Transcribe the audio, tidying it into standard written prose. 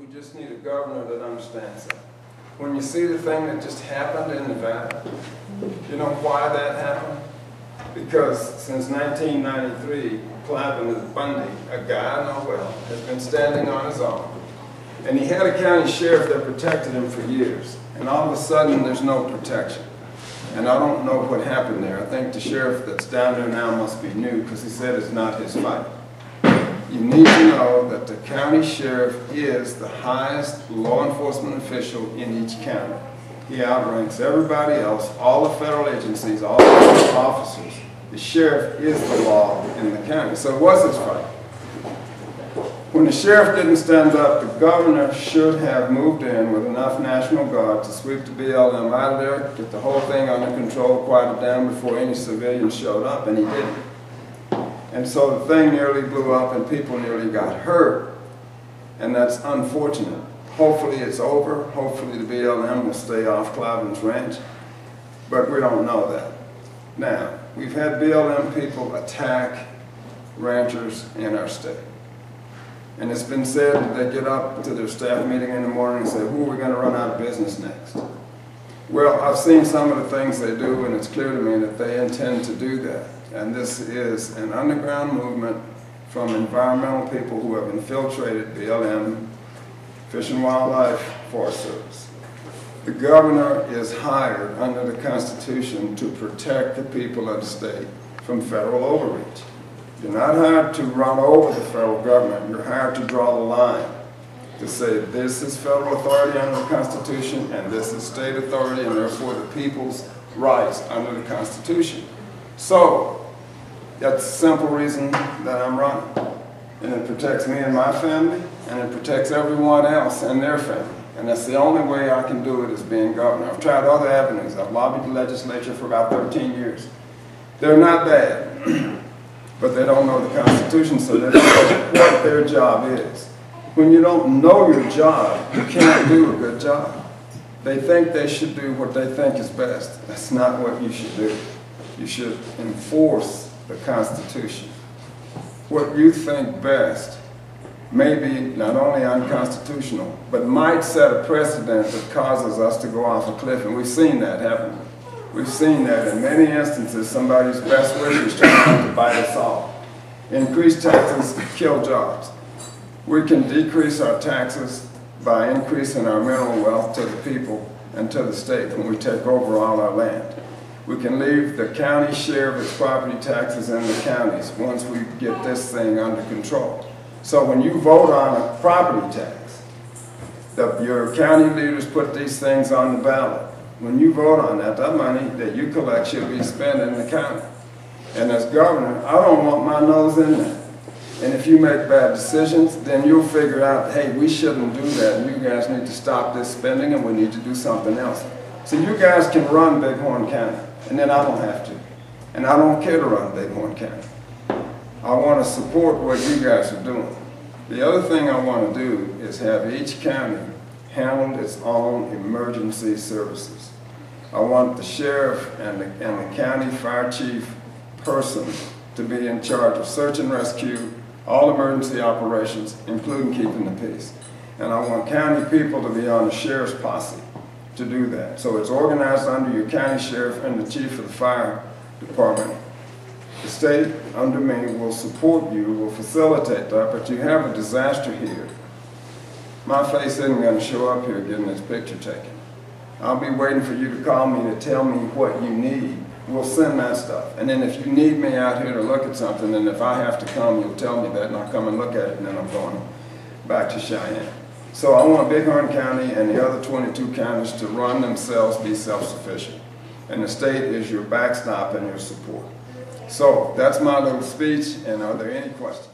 We just need a governor that understands that. When you see the thing that just happened in Nevada, you know why that happened? Because since 1993, Cliven Bundy, a guy I know well, has been standing on his own. And he had a county sheriff that protected him for years. And all of a sudden, there's no protection. And I don't know what happened there. I think the sheriff that's down there now must be new, because he said it's not his fight. You need to know that the county sheriff is the highest law enforcement official in each county. He outranks everybody else, all the federal agencies, all the federal officers. The sheriff is the law in the county. So it was his fight. When the sheriff didn't stand up, the governor should have moved in with enough National Guard to sweep the BLM out of there, get the whole thing under control, quiet it down before any civilians showed up, and he didn't. And so the thing nearly blew up and people nearly got hurt. And that's unfortunate. Hopefully it's over. Hopefully the BLM will stay off Cliven's ranch. But we don't know that. Now, we've had BLM people attack ranchers in our state. And it's been said that they get up to their staff meeting in the morning and say, who are we going to run out of business next? Well, I've seen some of the things they do, and it's clear to me that they intend to do that. And this is an underground movement from environmental people who have infiltrated BLM, Fish and Wildlife Forest Service. The governor is hired under the Constitution to protect the people of the state from federal overreach. You're not hired to run over the federal government. You're hired to draw the line, to say this is federal authority under the Constitution and this is state authority, and therefore the people's rights under the Constitution. So, that's the simple reason that I'm running. And it protects me and my family, and it protects everyone else and their family. And that's the only way I can do it, is being governor. I've tried other avenues. I've lobbied the legislature for about 13 years. They're not bad, but they don't know the Constitution, so they don't know what their job is. When you don't know your job, you can't do a good job. They think they should do what they think is best. That's not what you should do. You should enforce the Constitution. What you think best may be not only unconstitutional, but might set a precedent that causes us to go off a cliff, and we've seen that, haven't we? We've seen that in many instances. Somebody's best wishes trying to bite us all. Increased taxes kill jobs. We can decrease our taxes by increasing our mineral wealth to the people and to the state when we take over all our land. We can leave the county share of its property taxes in the counties once we get this thing under control. So when you vote on a property tax, your county leaders put these things on the ballot. When you vote on that, that money that you collect should be spent in the county. And as governor, I don't want my nose in that. And if you make bad decisions, then you'll figure out, hey, we shouldn't do that, and you guys need to stop this spending, and we need to do something else. So you guys can run Bighorn County, and then I don't have to. And I don't care to run Bighorn County. I want to support what you guys are doing. The other thing I want to do is have each county handle its own emergency services. I want the sheriff and the county fire chief person to be in charge of search and rescue, all emergency operations, including keeping the peace. And I want county people to be on the sheriff's posse to do that. So it's organized under your county sheriff and the chief of the fire department. The state, under me, will support you, will facilitate that, but you have a disaster here. My face isn't going to show up here getting this picture taken. I'll be waiting for you to call me to tell me what you need. We'll send that stuff. And then if you need me out here to look at something, and if I have to come, you'll tell me that, and I'll come and look at it, and then I'm going back to Cheyenne. So I want Bighorn County and the other 22 counties to run themselves, be self-sufficient. And the state is your backstop and your support. So that's my little speech, and are there any questions?